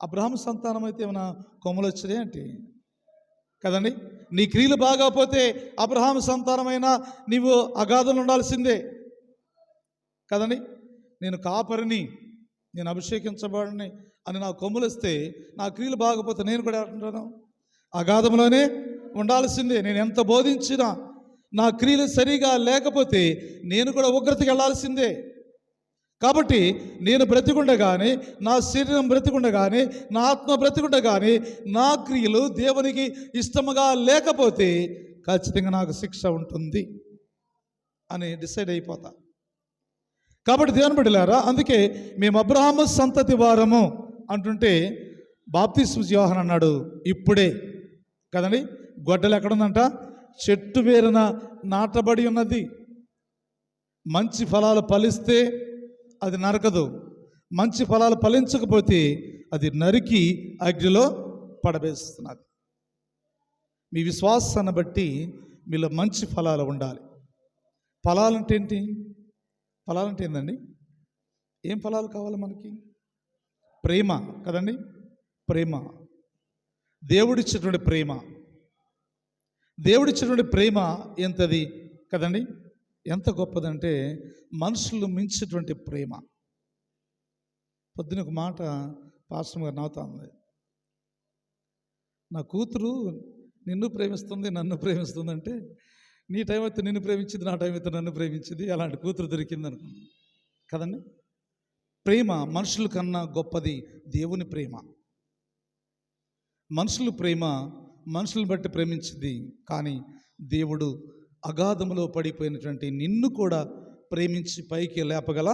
అబ్రహాము సంతానం అయితే ఏమైనా కొమ్మలు వచ్చినాయి అంటే కదండి. నీ క్రియలు బాగాపోతే అబ్రహాము సంతానమైనా నీవు అగాధంలో ఉండాల్సిందే కదండి. నేను కాపరిని, నేను అభిషేకించబడిని అని నా కొమ్ములు వస్తే నా క్రియలు బాగపోతే నేను కూడా అంటున్నాను అగాధంలోనే ఉండాల్సిందే. నేను ఎంత బోధించినా, నా క్రియలు సరిగా లేకపోతే నేను కూడా ఉగ్రతకి వెళ్ళాల్సిందే. కాబట్టి నేను బ్రతికుండగానే, నా శరీరం బ్రతికుండగానే, నా ఆత్మ బ్రతికుండగానే నా క్రియలు దేవునికి ఇష్టముగా లేకపోతే ఖచ్చితంగా నాకు శిక్ష ఉంటుంది అని డిసైడ్ అయిపోతా. కాబట్టి దేవుని బిడ్డలారా, అందుకే మేము అబ్రహాము సంతతి వారము అంటుంటే బాప్తిస్మ యోహాను అన్నాడు ఇప్పుడే కదండి. గొడ్డలు ఎక్కడుందంట? చెట్టు వేరున నాటబడి ఉన్నది. మంచి ఫలాలు ఫలిస్తే అది నరకదు, మంచి ఫలాలు ఫలించకపోతే అది నరికి అగ్నిలో పడవేస్తున్నది. మీ విశ్వాసాన్ని బట్టి మీలో మంచి ఫలాలు ఉండాలి. ఫలాలంటే ఏంటి? ఫలాలంటే ఏందండి? ఏం ఫలాలు కావాలి మనకి? ప్రేమ కదండి. ప్రేమ, దేవుడిచ్చినటువంటి ప్రేమ. దేవుడిచ్చినటువంటి ప్రేమ ఎంతది కదండి, ఎంత గొప్పదంటే మనుషులు మించినటువంటి ప్రేమ. పొద్దున ఒక మాట పాస్టర్ గారు నవ్వుతా ఉంది. నా కూతురు నిన్ను ప్రేమిస్తుంది, నన్ను ప్రేమిస్తుంది అంటే, నీ టైం అయితే నిన్ను ప్రేమించింది, నా టైం అయితే నన్ను ప్రేమించింది, అలాంటి కూతురు దొరికింది అనుకో కదండి. ప్రేమ మనుషుల కన్నా గొప్పది దేవుని ప్రేమ. మనుషుల ప్రేమ మనుషులను బట్టి ప్రేమించింది, కానీ దేవుడు అగాధములో పడిపోయినటువంటి నిన్ను కూడా ప్రేమించి పైకి లేపగల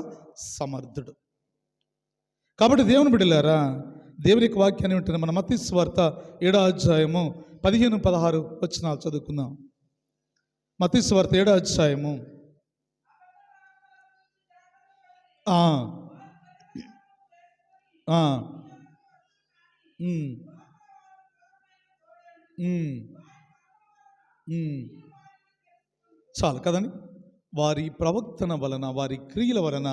సమర్థుడు. కాబట్టి దేవుని బిడ్డలారా, దేవుని యొక్క వాక్యాన్ని వింటున్న మన మత్తయి సువార్త 7వ అధ్యాయము 15-16 వచనాలు చదువుకుందాం. మత్తయి సువార్త 7వ అధ్యాయము చాలు కదండి. వారి ప్రవక్తన వలన, వారి క్రియల వలన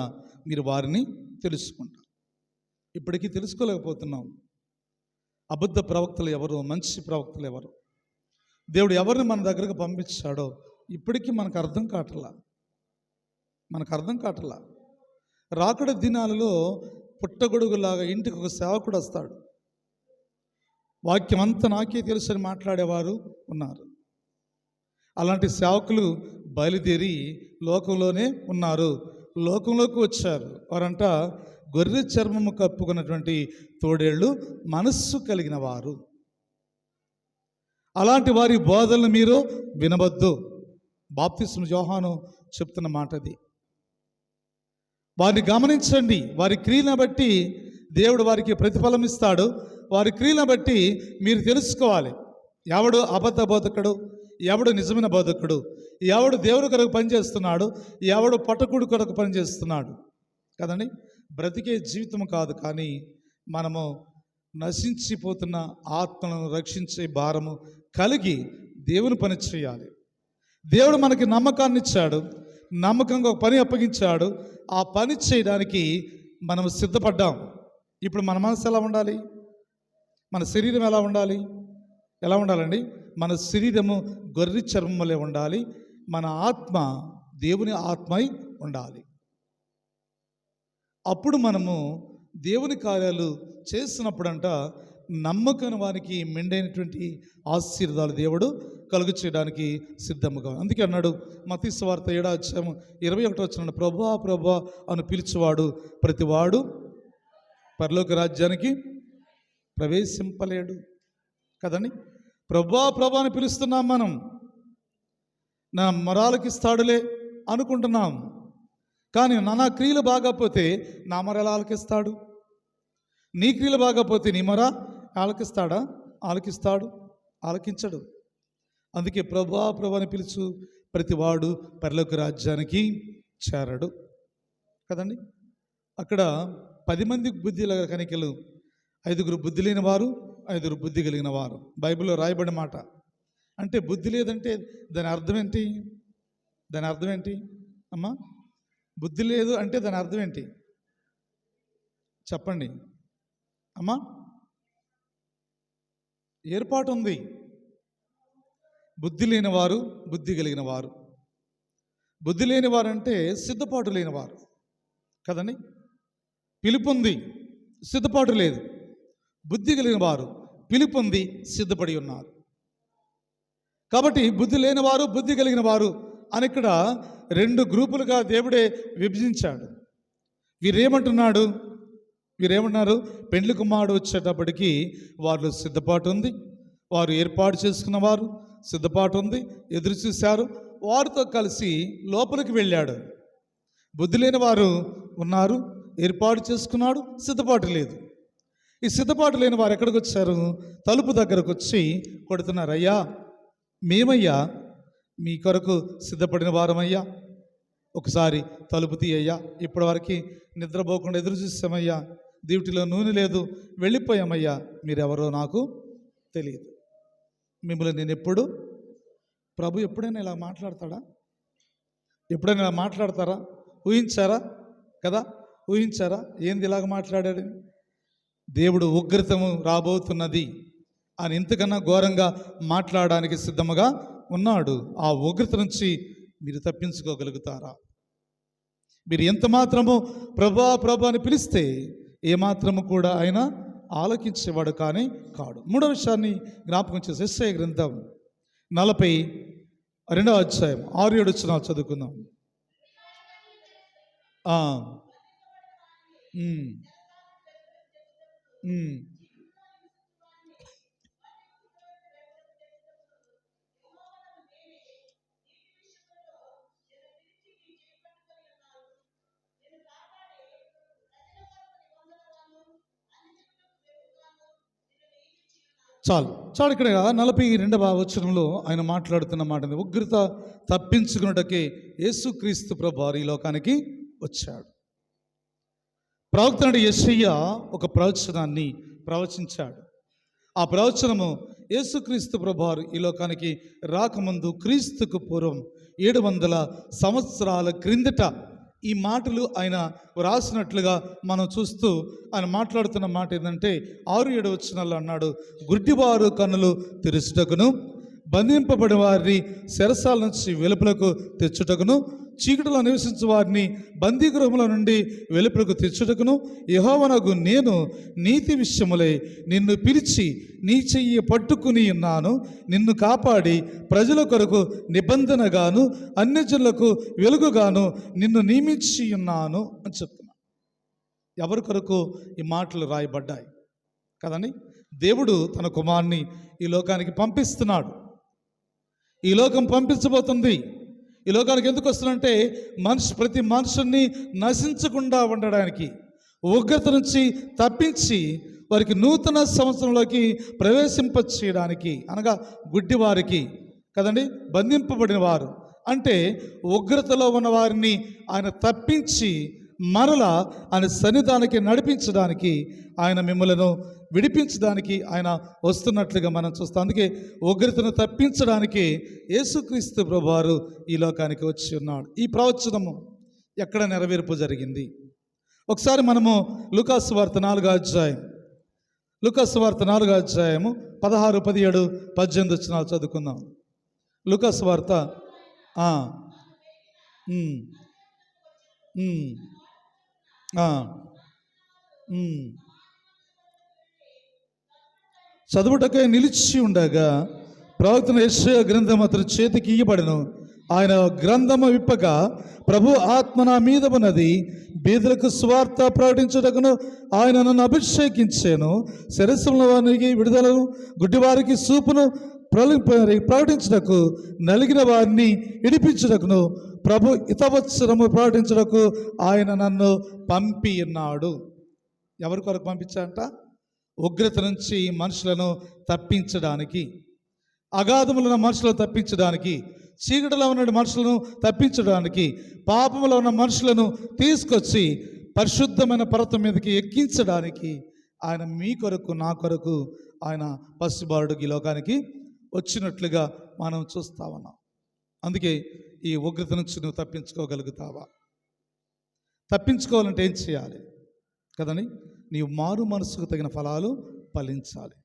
మీరు వారిని తెలుసుకుంటారు. ఇప్పటికీ తెలుసుకోలేకపోతున్నాం. అబద్ధ ప్రవక్తలు ఎవరు, మంచి ప్రవక్తలు ఎవరు, దేవుడు ఎవరిని మన దగ్గరకు పంపించాడో ఇప్పటికీ మనకు అర్థం కావట్లా. రాకడ దినాలలో పుట్టగొడుగులాగా ఇంటికి ఒక సేవకుడు వస్తాడు. వాక్యం అంతా నాకే తెలుసు అని మాట్లాడేవారు ఉన్నారు. అలాంటి సేవకులు బయలుదేరి లోకంలోనే ఉన్నారు, లోకంలోకి వచ్చారు. వారంట గొర్రె చర్మము కప్పుకున్నటువంటి తోడేళ్ళు మనస్సు కలిగిన వారు. అలాంటి వారి బోధనలు మీరు వినవద్దు. బాప్తిస్మ యోహాను చెప్తున్న మాట అది. వారిని గమనించండి. వారి క్రియలను బట్టి దేవుడు వారికి ప్రతిఫలం ఇస్తాడు. వారి క్రియలను బట్టి మీరు తెలుసుకోవాలి, ఎవడు అబద్ధ బోధకుడు, ఎవడు నిజమైన బోధకుడు, ఎవడు దేవుడి కొరకు పనిచేస్తున్నాడు, ఎవడు పట్టకుడు కొరకు పనిచేస్తున్నాడు కదండి. బ్రతికే జీవితం కాదు, కానీ మనము నశించిపోతున్న ఆత్మలను రక్షించే భారము కలిగి దేవుని పని చేయాలి. దేవుడు మనకి నమ్మకాన్ని ఇచ్చాడు, నమ్మకంగా ఒక పని అప్పగించాడు. ఆ పని చేయడానికి మనం సిద్ధపడ్డాం. ఇప్పుడు మన మనసు ఎలా ఉండాలి, మన శరీరం ఎలా ఉండాలండి? మన శరీరము గొర్రె చర్మం వలె ఉండాలి, మన ఆత్మ దేవుని ఆత్మై ఉండాలి. అప్పుడు మనము దేవుని కార్యాలు చేస్తున్నప్పుడంట నమ్మకం వారికి మెండైనటువంటి ఆశీర్వాదాలు దేవుడు కలుగు చేయడానికి సిద్ధముగా. అందుకే అన్నాడు మత్తయి సువార్త 7వ అధ్యాయం 21వ వచనం, ప్రభువా ప్రభువా అని పిలిచేవాడు ప్రతివాడు పరలోక రాజ్యానికి ప్రవేశింపలేడు కదండి. ప్రభువా ప్రభువా అని పిలుస్తున్నాం మనం. నా మొరాలకిస్తాడులే అనుకుంటున్నాం, కానీ నా క్రియలు బాగపోతే నా మొర ఎలా ఆలకిస్తాడు? నీ క్రియలు బాగపోతే నీ మొర ఆలకిస్తాడా? ఆలకించడు. అందుకే ప్రభువా ప్రభువా అని పిలుచు ప్రతివాడు పరలోక రాజ్యానికి చేరడు కదండి. అక్కడ 10 మంది బుద్ధి కనికలు, 5గురు బుద్ధి లేని వారు, 5గురు బుద్ధి కలిగిన వారు బైబిల్లో రాయబడిన మాట. అంటే బుద్ధి లేదంటే దాని అర్థం ఏంటి? అమ్మా, బుద్ధి లేదు అంటే దాని అర్థం ఏంటి చెప్పండి అమ్మా? ఏర్పాటు ఉంది. బుద్ధి లేనివారు, బుద్ధి కలిగిన వారు. బుద్ధి లేనివారు అంటే సిద్ధపాటు లేనివారు కదండి. పిలుపు ఉంది, సిద్ధపాటు లేదు. బుద్ధి కలిగిన వారు పిలుపు ఉంది, సిద్ధపడి ఉన్నారు. కాబట్టి బుద్ధి లేని వారు, బుద్ధి కలిగిన వారు అని ఇక్కడ రెండు గ్రూపులుగా దేవుడే విభజించాడు. వీరేమంటున్నాడు? వీరేమన్నారు? పెండ్లి కుమారుడు వచ్చేటప్పటికి వాళ్ళు సిద్ధపాటు ఉంది, వారు ఏర్పాటు చేసుకున్నవారు సిద్ధపాటు ఉంది, ఎదురు చూశారు, వారితో కలిసి లోపలికి వెళ్ళాడు. బుద్ధి లేని వారు ఉన్నారు, ఏర్పాటు చేసుకున్నాడు, సిద్ధపాటు లేదు. ఈ సిద్ధపాటు లేని వారు ఎక్కడికి వచ్చారు? తలుపు దగ్గరకు వచ్చి కొడుతున్నారు. అయ్యా, మేమయ్యా మీ కొరకు సిద్ధపడిన వారమయ్యా, ఒకసారి తలుపు తీయ్యా, ఇప్పటివరకు నిద్రపోకుండా ఎదురు చూసామయ్యా, డ్యూటీలో నూనె లేదు, వెళ్ళిపోయామయ్యా, మీరెవరో నాకు తెలియదు. మిమ్మల్ని నేను ఎప్పుడు, ప్రభు ఎప్పుడైనా ఇలా మాట్లాడతాడా? ఎప్పుడైనా ఇలా మాట్లాడతారా? ఊహించారా కదా? ఊహించారా ఏంది ఇలాగ మాట్లాడాడు? దేవుడు ఉగ్రతము రాబోతున్నది అని ఇంతకన్నా ఘోరంగా మాట్లాడడానికి సిద్ధముగా ఉన్నాడు. ఆ ఉగ్రత నుంచి మీరు తప్పించుకోగలుగుతారా? మీరు ఎంత మాత్రము ప్రభా ప్రభా అని పిలిస్తే ఏమాత్రము కూడా ఆయన ఆలకించేవాడు కానీ కాడు. మూడవ విషయాన్ని జ్ఞాపకం చేసి యెషయా గ్రంథం 42వ అధ్యాయం 6-7 వచనాలు చదువుకుందాం. చాలు చాలు. ఇక్కడ 42వ వచనంలో ఆయన మాట్లాడుతున్న మాట, ఉగ్రత తప్పించుకున్నటకే యేసుక్రీస్తు ప్రభువారు ఈ లోకానికి వచ్చాడు. ప్రవక్త యెషయా ఒక ప్రవచనాన్ని ప్రవచించాడు. ఆ ప్రవచనము యేసుక్రీస్తు ప్రభువారు ఈ లోకానికి రాకముందు క్రీస్తుకు పూర్వం 700 సంవత్సరాల క్రిందట ఈ మాటలు ఆయన వ్రాసినట్లుగా మనం చూస్తూ ఆయన మాట్లాడుతున్న మాట ఏంటంటే 6-7 వచనాల్లో అన్నాడు, గుడ్డివారు కన్నులు తెరుచుటకును, బంధింపబడిన వారిని చెరసాల నుంచి వెలుపలకు తెచ్చుటకును, చీకటిలో నివసించు వారిని బందీగృహముల నుండి వెలుపలకు తెచ్చుటకును, యెహోవానగు నేను నీతి విషయములై నిన్ను పిలిచి నీ చెయ్యి పట్టుకుని ఉన్నాను, నిన్ను కాపాడి ప్రజల కొరకు నిబంధనగాను అన్యజనులకు వెలుగుగాను నిన్ను నియమించి ఉన్నాను అని చెప్తున్నాను. ఎవరి కొరకు ఈ మాటలు రాయబడ్డాయి కదండి? దేవుడు తన కుమారుని ఈ లోకానికి పంపిస్తున్నాడు. ఈ లోకం పంపించబోతుంది. ఈ లోకానికి ఎందుకు వస్తుందంటే ప్రతి మనుషుల్ని నశించకుండా ఉండడానికి, ఉగ్రత నుంచి తప్పించి వారికి నూతన సంవత్సరంలోకి ప్రవేశింపచేయడానికి, అనగా గుడ్డివారికి కదండి, బంధింపబడిన వారు అంటే ఉగ్రతలో ఉన్న వారిని ఆయన తప్పించి మరలా ఆయన సన్నిధానానికి నడిపించడానికి, ఆయన మిమ్మలను విడిపించడానికి ఆయన వస్తున్నట్లుగా మనం చూస్తాం. అందుకే ఉగ్రతను తప్పించడానికి యేసుక్రీస్తు ప్రభువారు ఈ లోకానికి వచ్చి ఉన్నాడు. ఈ ప్రవచనము ఎక్కడ నెరవేర్పు జరిగింది? ఒకసారి మనము లూకాసు వార్త 4వ అధ్యాయం, లూకాసు వార్త 4వ అధ్యాయము 16, 17, 18 వచనాలు చదువుకుందాం. లూకాసు వార్త చదువుటకై నిలిచి ఉండగా ప్రవక్త యెషయా గ్రంథం అతని చేతికి ఇయ్యబడెను. ఆయన గ్రంథము విప్పగా ప్రభు ఆత్మ నా మీద ఉన్నది, బీదలకు సువార్త ప్రకటించుటకును ఆయన నన్ను అభిషేకించాను, శిరస్సుల వారికి విడుదలను, గుడ్డివారికి చూపును ప్రకటించుటకు, నలిగిన వారిని ఇడిపించుటకును, ప్రభు హితవత్సరము ప్రకటించుటకు ఆయన నన్ను పంపి ఉన్నాడు. ఎవరి కొరకు పంపించాడంట? ఉగ్రత నుంచి మనుషులను తప్పించడానికి, అగాధములో ఉన్న మనుషులను తప్పించడానికి, చీకటిలో ఉన్న మనుషులను తప్పించడానికి, పాపములో ఉన్న మనుషులను తీసుకొచ్చి పరిశుద్ధమైన పర్వతం మీదకి ఎక్కించడానికి ఆయన మీ కొరకు నా కొరకు ఆయన పసిబాలుడికి ఈ లోకానికి వచ్చినట్లుగా మనం చూస్తా ఉన్నాం. అందుకే ఈ ఉగ్రత నుంచి నువ్వు తప్పించుకోగలుగుతావా? తప్పించుకోవాలంటే ఏం చేయాలి కదని? నీవు మారు మనసుకు తగిన ఫలాలు ఫలించాలి.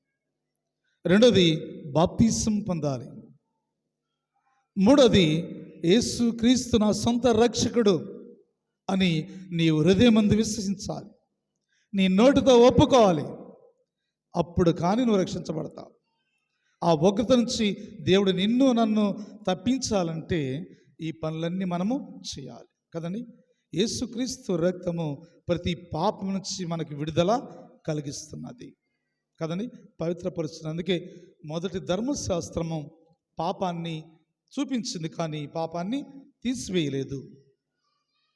రెండోది బాప్తిసం పొందాలి. మూడోది యేసు క్రీస్తు నా సొంత రక్షకుడు అని నీవు హృదయమందు విశ్వసించాలి, నీ నోటితో ఒప్పుకోవాలి. అప్పుడు కానీ నువ్వు రక్షించబడతావు. ఆ ఉగ్రత నుంచి దేవుడు నిన్ను నన్ను తప్పించాలంటే ఈ పనులన్నీ మనము చేయాలి కదండి. యేసుక్రీస్తు రక్తము ప్రతి పాపం నుంచి మనకి విడుదల కలిగిస్తున్నది కదండి, పవిత్రపరుస్తుంది. అందుకే మొదటి ధర్మశాస్త్రము పాపాన్ని చూపించింది కానీ పాపాన్ని తీసివేయలేదు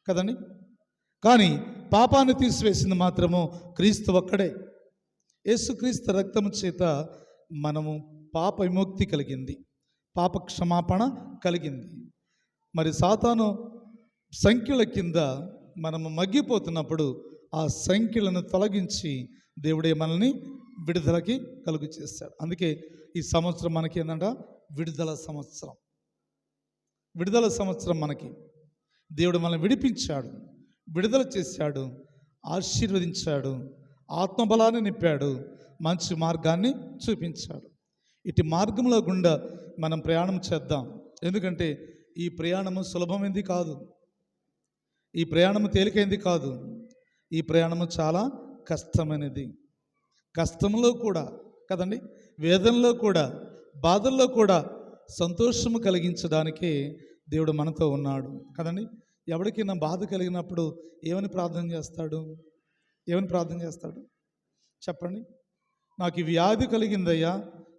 కదండి. కానీ పాపాన్ని తీసివేసింది మాత్రము క్రీస్తు ఒక్కడే. యేసుక్రీస్తు రక్తము చేత మనము పాప విముక్తి కలిగింది, పాప క్షమాపణ కలిగింది. మరి సాతాను సంఖ్యల కింద మనము మగ్గిపోతున్నప్పుడు ఆ సంఖ్యలను తొలగించి దేవుడే మనల్ని విడుదలకి కలుగు చేస్తాడు. అందుకే ఈ సంవత్సరం మనకి ఏంటంట, విడుదల సంవత్సరం. విడుదల సంవత్సరం మనకి దేవుడు మనల్ని విడిపించాడు, విడుదల చేశాడు, ఆశీర్వదించాడు, ఆత్మబలాన్ని నింపాడు, మంచి మార్గాన్ని చూపించాడు. ఇటు మార్గంలో గుండా మనం ప్రయాణం చేద్దాం. ఎందుకంటే ఈ ప్రయాణము సులభమైంది కాదు, ఈ ప్రయాణము తేలికైంది కాదు, ఈ ప్రయాణము చాలా కష్టమైనది. కష్టంలో కూడా కదండి, వేదనలో కూడా, బాధల్లో కూడా సంతోషము కలిగించడానికే దేవుడు మనతో ఉన్నాడు కదండి. ఎవరికైనా బాధ కలిగినప్పుడు ఏమని ప్రార్థన చేస్తాడు? ఏమని ప్రార్థన చేస్తాడు చెప్పండి? నాకు ఈ వ్యాధి కలిగిందయ్యా,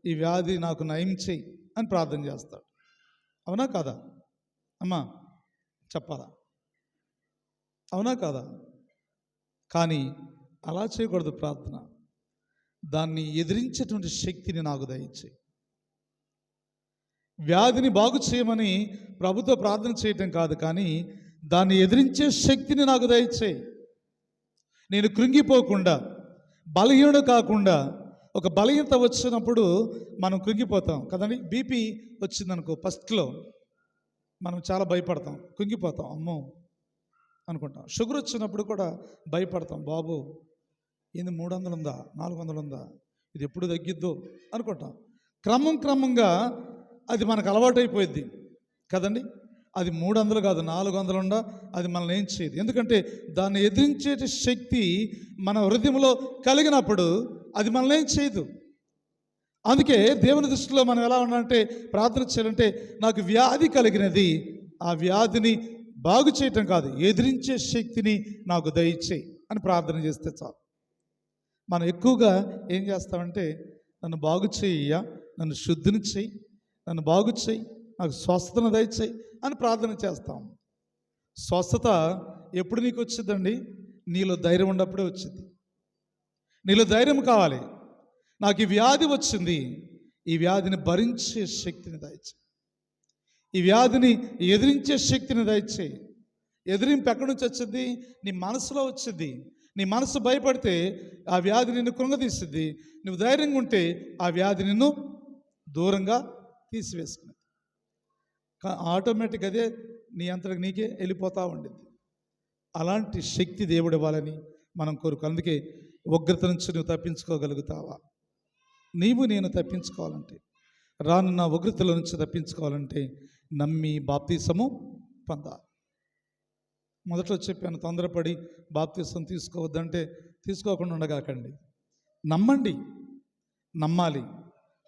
ఈ వ్యాధి నాకు నయం చెయ్యి అని ప్రార్థన చేస్తాడు. అవునా కాదా అమ్మా? చెప్పాలా? అవునా కాదా? కానీ అలా చేయకూడదు ప్రార్థన. దాన్ని ఎదిరించేటువంటి శక్తిని నాకు దయచేయి. వ్యాధిని బాగు చేయమని ప్రభుతో ప్రార్థన చేయటం కాదు, కానీ దాన్ని ఎదిరించే శక్తిని నాకు దయచేయి. నేను కృంగిపోకుండా, బలహీనుడు కాకుండా. ఒక బలహీనత వచ్చినప్పుడు మనం కృంగిపోతాం కదండి. బీపీ వచ్చిందనుకో, ఫస్ట్లో మనం చాలా భయపడతాం, కృంగిపోతాం, అమ్మో అనుకుంటాం. షుగర్ వచ్చినప్పుడు కూడా భయపడతాం, బాబు ఏంది 300 ఉందా, 400 ఉందా, ఇది ఎప్పుడు తగ్గిద్దో అనుకుంటాం. క్రమంగా అది మనకు అలవాటైపోయింది కదండి. అది 300 కాదు, 400 ఉండా అది మనల్ని ఏం చేయదు. ఎందుకంటే దాన్ని ఎదిరించే శక్తి మన హృదయంలో కలిగినప్పుడు అది మనల్ని ఏం చేయదు. అందుకే దేవుని దృష్టిలో మనం ఎలా ఉన్నామంటే, ప్రార్థన చేయాలంటే నాకు వ్యాధి కలిగినది, ఆ వ్యాధిని బాగు చేయటం కాదు, ఎదిరించే శక్తిని నాకు దయచేయి అని ప్రార్థన చేస్తే చాలు. మనం ఎక్కువగా ఏం చేస్తామంటే, నన్ను బాగు చేయ్యా, నన్ను శుద్ధిని చెయ్యి, నన్ను బాగు చేయి, నాకు స్వస్థతను దయచేయి అని ప్రార్థన చేస్తాం. స్వస్థత ఎప్పుడు నీకు వచ్చిందండి? నీలో ధైర్యం ఉన్నప్పుడే వచ్చింది. నీలో ధైర్యం కావాలి. నాకు ఈ వ్యాధి వచ్చింది, ఈ వ్యాధిని భరించే శక్తిని దయచేయి, ఈ వ్యాధిని ఎదిరించే శక్తిని దయచేయి. ఎదిరింపు ఎక్కడి నుంచి వచ్చింది? నీ మనసులో వచ్చింది. నీ మనసు భయపడితే ఆ వ్యాధి నిన్ను కృంగతీస్తుంది. నువ్వు ధైర్యంగా ఉంటే ఆ వ్యాధి నిన్ను దూరంగా తీసివేసుకునేది. ఆటోమేటిక్ అదే నీ అంతటికి నీకే వెళ్ళిపోతూ ఉండింది. అలాంటి శక్తి దేవుడు ఇవ్వాలని మనం కోరుకో. అందుకే ఉగ్రత నుంచి నువ్వు తప్పించుకోగలుగుతావా? నీవు నేను తప్పించుకోవాలంటే, రానున్న ఉగ్రతల నుంచి తప్పించుకోవాలంటే నమ్మి బాప్తీసము పొందాలి. మొదట్లో చెప్పాను, తొందరపడి బాప్తీసం తీసుకోవద్దంటే తీసుకోకుండా ఉండగాకండి. నమ్మండి, నమ్మాలి,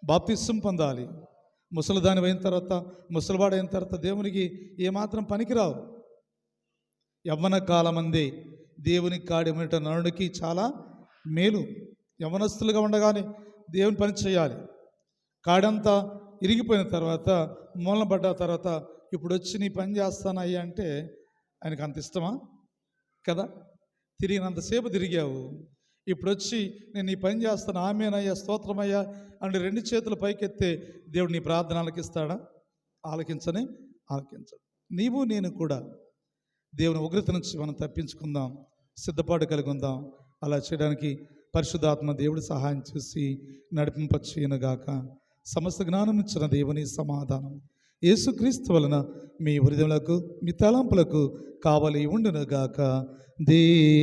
బాప్తీసం పొందాలి. ముసలిదాని అయిన తర్వాత, ముసలివాడైన తర్వాత దేవునికి ఏమాత్రం పనికిరావు. యవ్వన కాలమందే దేవుని కాడేమిట నరుడికి చాలా మేలు. యవ్వనస్తులుగా ఉండగానే దేవుని పని చేయాలి. కాడంతా ఇరిగిపోయిన తర్వాత, మూలన పడ్డ తర్వాత ఇప్పుడు వచ్చి నీ పని చేస్తానయ్యా అంటే ఆయనకు అంత ఇష్టమా? కదా. తిరిగినంతసేపు తిరిగావు, ఇప్పుడు వచ్చి నేను నీ పని చేస్తాను, ఆమేనయ్యా, స్తోత్రమయ్యా అంటే 2 చేతులు పైకెత్తే దేవుడు నీ ప్రార్థన ఆలకిస్తాడా? ఆలకించనే ఆలకించడు. నీవు నేను కూడా దేవుని ఉగ్రత నుంచి మనం తప్పించుకుందాం, సిద్ధపాటు కలిగి ఉందాం. అలా చేయడానికి పరిశుద్ధాత్మ దేవుడు సహాయం చేసి నడిపింపచేయునుగాక. సమస్త జ్ఞానం ఇచ్చిన దేవుని సమాధానం యేసుక్రీస్తు వలన మీ హృదయములకు, మీ తలంపులకు కావలి ఉండునుగాక.